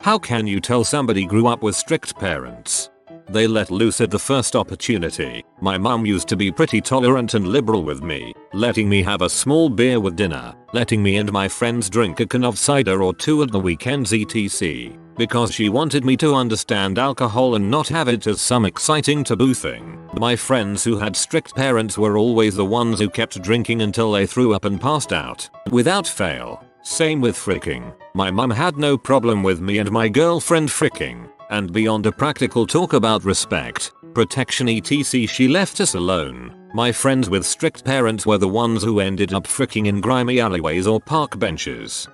How can you tell somebody grew up with strict parents? They let loose at the first opportunity. My mum used to be pretty tolerant and liberal with me, letting me have a small beer with dinner, letting me and my friends drink a can of cider or two at the weekends etc. Because she wanted me to understand alcohol and not have it as some exciting taboo thing. My friends who had strict parents were always the ones who kept drinking until they threw up and passed out, without fail. Same with fricking. My mum had no problem with me and my girlfriend fricking. And beyond a practical talk about respect, protection etc, she left us alone. My friends with strict parents were the ones who ended up fricking in grimy alleyways or park benches.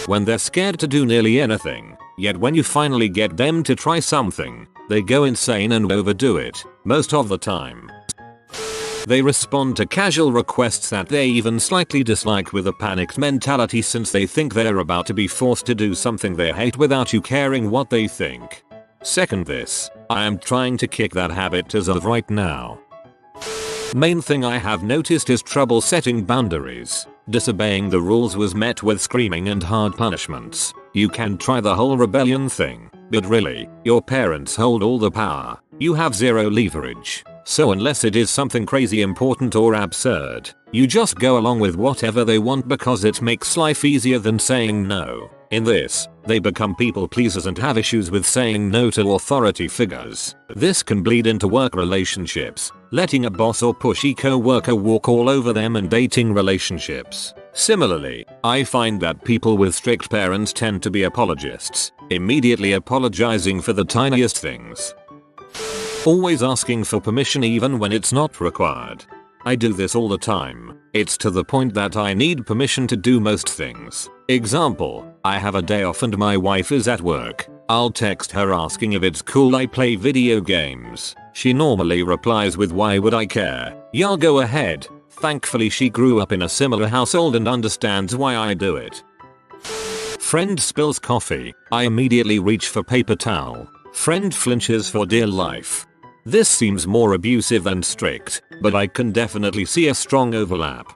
When they're scared to do nearly anything, yet when you finally get them to try something, they go insane and overdo it, most of the time. They respond to casual requests that they even slightly dislike with a panicked mentality since they think they're about to be forced to do something they hate without you caring what they think. Second this, I am trying to kick that habit as of right now. Main thing I have noticed is trouble setting boundaries. Disobeying the rules was met with screaming and hard punishments. You can try the whole rebellion thing, but really, your parents hold all the power. You have zero leverage. So unless it is something crazy important or absurd, you just go along with whatever they want because it makes life easier than saying no. In this, they become people pleasers and have issues with saying no to authority figures. This can bleed into work relationships, letting a boss or pushy co-worker walk all over them, and dating relationships. Similarly, I find that people with strict parents tend to be apologists, immediately apologizing for the tiniest things. Always asking for permission even when it's not required. I do this all the time. It's to the point that I need permission to do most things. Example, I have a day off and my wife is at work. I'll text her asking if it's cool I play video games. She normally replies with why would I care? Yeah, go ahead. Thankfully she grew up in a similar household and understands why I do it. Friend spills coffee. I immediately reach for paper towel. Friend flinches for dear life. This seems more abusive than strict, but I can definitely see a strong overlap.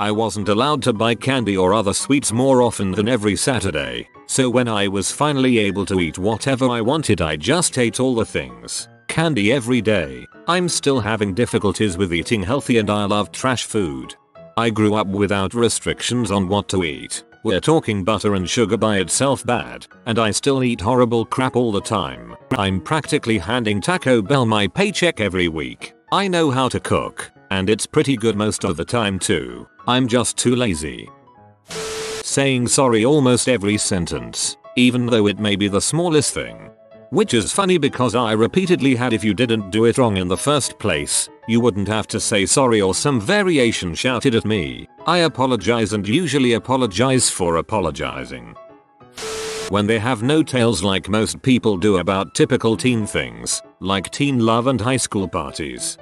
I wasn't allowed to buy candy or other sweets more often than every Saturday, so when I was finally able to eat whatever I wanted I just ate all the things. Candy every day. I'm still having difficulties with eating healthy and I love trash food. I grew up without restrictions on what to eat. We're talking butter and sugar by itself bad, and I still eat horrible crap all the time. I'm practically handing Taco Bell my paycheck every week. I know how to cook, and it's pretty good most of the time too. I'm just too lazy. Saying sorry almost every sentence, even though it may be the smallest thing. Which is funny because I repeatedly had if you didn't do it wrong in the first place, you wouldn't have to say sorry or some variation shouted at me. I apologize and usually apologize for apologizing. When they have no tails like most people do about typical teen things, like teen love and high school parties.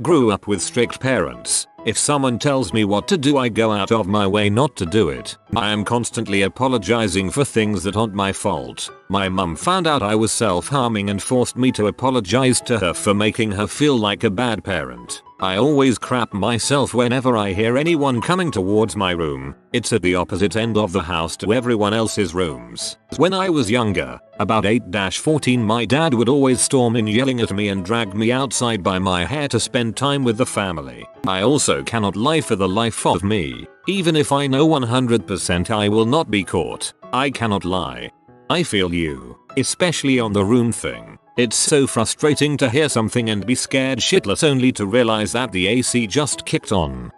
Grew up with strict parents. If someone tells me what to do I go out of my way not to do it. I am constantly apologizing for things that aren't my fault. My mum found out I was self-harming and forced me to apologize to her for making her feel like a bad parent. I always crap myself whenever I hear anyone coming towards my room. It's at the opposite end of the house to everyone else's rooms. When I was younger, about 8-14, my dad would always storm in yelling at me and drag me outside by my hair to spend time with the family. I also cannot lie for the life of me. Even if I know 100% I will not be caught, I cannot lie. I feel you, especially on the room thing. It's so frustrating to hear something and be scared shitless only to realize that the AC just kicked on.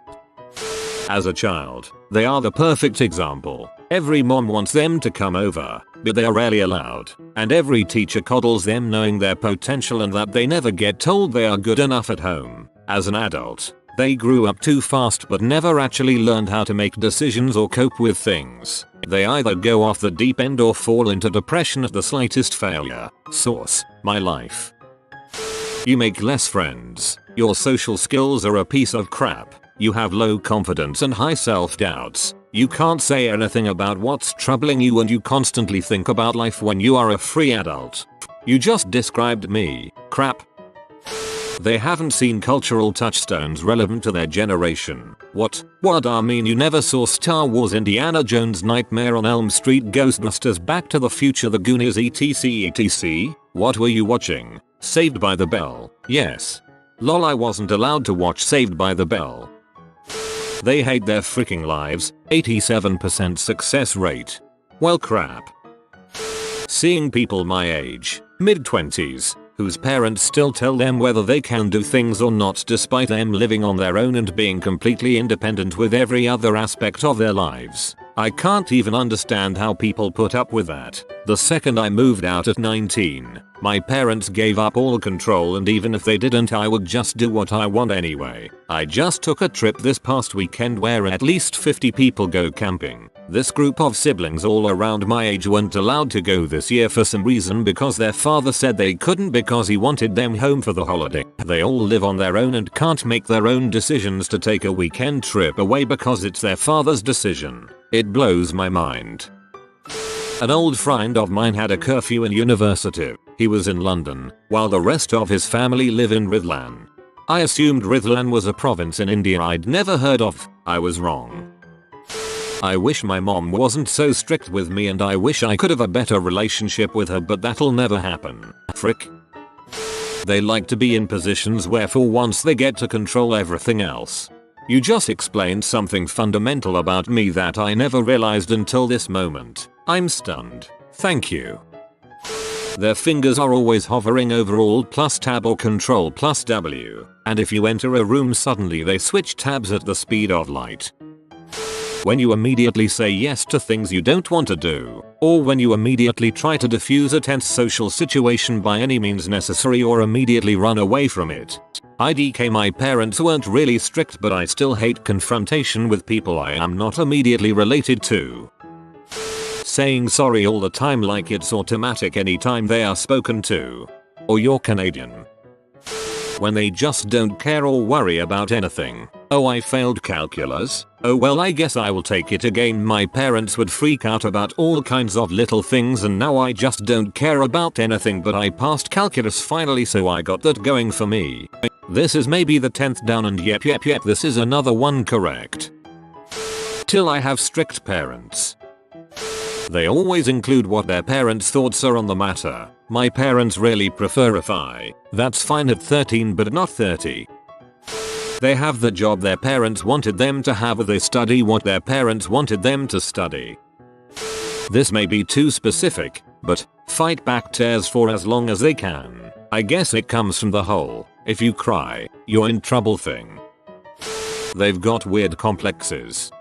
As a child, they are the perfect example. Every mom wants them to come over, but they are rarely allowed. And every teacher coddles them knowing their potential and that they never get told they are good enough at home. As an adult, they grew up too fast but never actually learned how to make decisions or cope with things. They either go off the deep end or fall into depression at the slightest failure. Source: my life. You make less friends. Your social skills are a piece of crap. You have low confidence and high self-doubts. You can't say anything about what's troubling you and you constantly think about life when you are a free adult. You just described me. Crap. They haven't seen cultural touchstones relevant to their generation. What I mean, you never saw Star Wars, Indiana Jones, Nightmare on Elm Street, Ghostbusters, Back to the Future, The Goonies, etc. What were you watching? Saved by the Bell? Yes. Lol, I wasn't allowed to watch Saved by the Bell. They hate their freaking lives. 87% success rate. Well, crap. Seeing people my age, mid-20s, whose parents still tell them whether they can do things or not despite them living on their own and being completely independent with every other aspect of their lives. I can't even understand how people put up with that. The second I moved out at 19, my parents gave up all control, and even if they didn't, I would just do what I want anyway. I just took a trip this past weekend where at least 50 people go camping. This group of siblings all around my age weren't allowed to go this year for some reason because their father said they couldn't because he wanted them home for the holiday. They all live on their own and can't make their own decisions to take a weekend trip away because it's their father's decision. It blows my mind. An old friend of mine had a curfew in university. He was in London, while the rest of his family live in Rithlan. I assumed Rithlan was a province in India I'd never heard of. I was wrong. I wish my mom wasn't so strict with me, and I wish I could have a better relationship with her, but that'll never happen. Frick. They like to be in positions where for once they get to control everything else. You just explained something fundamental about me that I never realized until this moment. I'm stunned. Thank you. Their fingers are always hovering over Alt plus Tab or Control plus W, and if you enter a room suddenly they switch tabs at the speed of light. When you immediately say yes to things you don't want to do, or when you immediately try to defuse a tense social situation by any means necessary or immediately run away from it. IDK, my parents weren't really strict, but I still hate confrontation with people I am not immediately related to. Saying sorry all the time like it's automatic anytime they are spoken to. Or you're Canadian. When they just don't care or worry about anything. Oh, I failed calculus. Oh well, I guess I will take it again. My parents would freak out about all kinds of little things, and now I just don't care about anything, but I passed calculus finally, so I got that going for me. This is maybe the 10th down, and yep, this is another one correct. Till I have strict parents. They always include what their parents' thoughts are on the matter. My parents really prefer if that's fine at 13 but not 30. They have the job their parents wanted them to have, or they study what their parents wanted them to study. This may be too specific, but fight back tears for as long as they can. I guess it comes from the whole "if you cry, you're in trouble" thing. They've got weird complexes.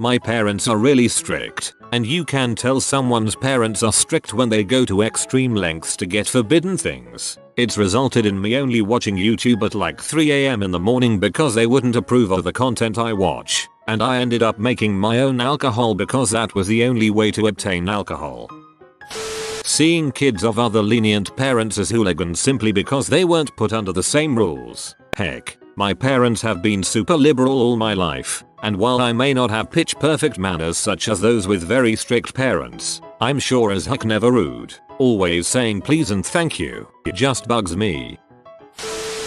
My parents are really strict, and you can tell someone's parents are strict when they go to extreme lengths to get forbidden things. It's resulted in me only watching YouTube at like 3 AM in the morning because they wouldn't approve of the content I watch, and I ended up making my own alcohol because that was the only way to obtain alcohol. Seeing kids of other lenient parents as hooligans simply because they weren't put under the same rules. Heck, my parents have been super liberal all my life, and while I may not have pitch perfect manners such as those with very strict parents, I'm sure as heck never rude, always saying please and thank you. It just bugs me.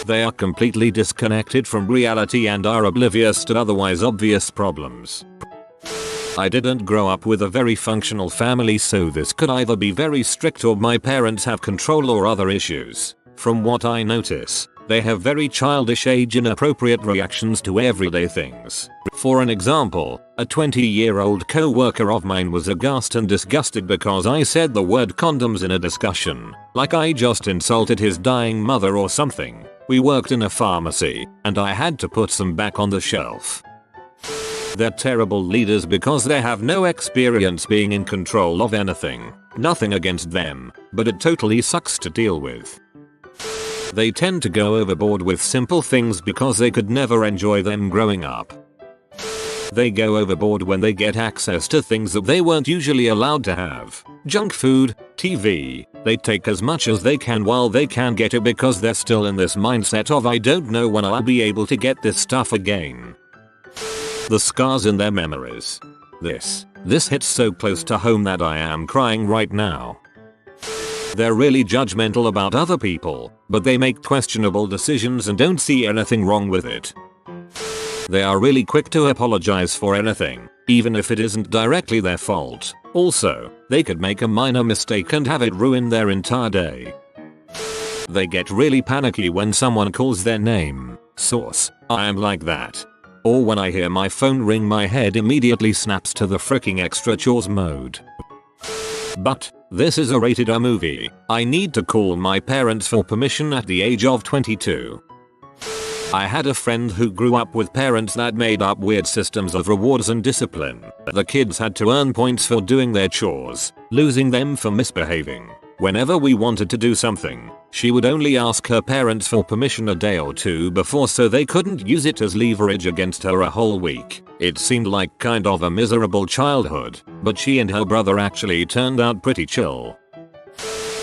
They are completely disconnected from reality and are oblivious to otherwise obvious problems. I didn't grow up with a very functional family, so this could either be very strict or my parents have control or other issues. From what I notice, they have very childish age inappropriate reactions to everyday things. For an example, a 20-year-old co-worker of mine was aghast and disgusted because I said the word condoms in a discussion, like I just insulted his dying mother or something. We worked in a pharmacy, and I had to put some back on the shelf. They're terrible leaders because they have no experience being in control of anything. Nothing against them, but it totally sucks to deal with. They tend to go overboard with simple things because they could never enjoy them growing up. They go overboard when they get access to things that they weren't usually allowed to have. Junk food, TV. They take as much as they can while they can get it because they're still in this mindset of I don't know when I'll be able to get this stuff again. The scars in their memories. This hits so close to home that I am crying right now. They're really judgmental about other people, but they make questionable decisions and don't see anything wrong with it. They are really quick to apologize for anything, even if it isn't directly their fault. Also, they could make a minor mistake and have it ruin their entire day. They get really panicky when someone calls their name. Source: I am like that. Or when I hear my phone ring, my head immediately snaps to the freaking extra chores mode. But this is a rated R movie. I need to call my parents for permission at the age of 22. I had a friend who grew up with parents that made up weird systems of rewards and discipline. The kids had to earn points for doing their chores, losing them for misbehaving. Whenever we wanted to do something, she would only ask her parents for permission a day or two before so they couldn't use it as leverage against her a whole week. It seemed like kind of a miserable childhood, but she and her brother actually turned out pretty chill.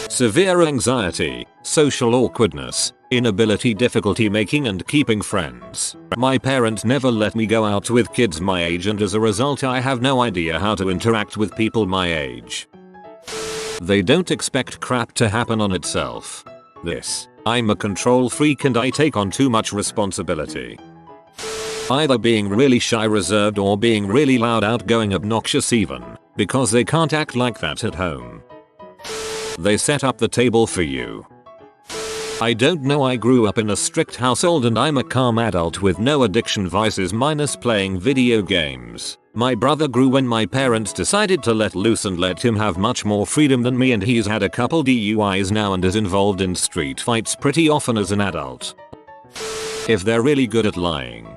Severe anxiety, social awkwardness, inability, difficulty making and keeping friends. My parents never let me go out with kids my age, and as a result I have no idea how to interact with people my age. They don't expect crap to happen on itself. I'm a control freak and I take on too much responsibility. Either being really shy, reserved, or being really loud, outgoing, obnoxious even, because they can't act like that at home. They set up the table for you. I don't know, I grew up in a strict household and I'm a calm adult with no addiction vices minus playing video games. My brother grew when my parents decided to let loose and let him have much more freedom than me, and he's had a couple DUIs now and is involved in street fights pretty often as an adult. If they're really good at lying.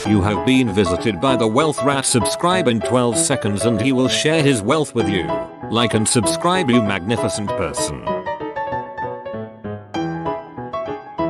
You have been visited by the wealth rat. Subscribe in 12 seconds and he will share his wealth with you. Like and subscribe, you magnificent person.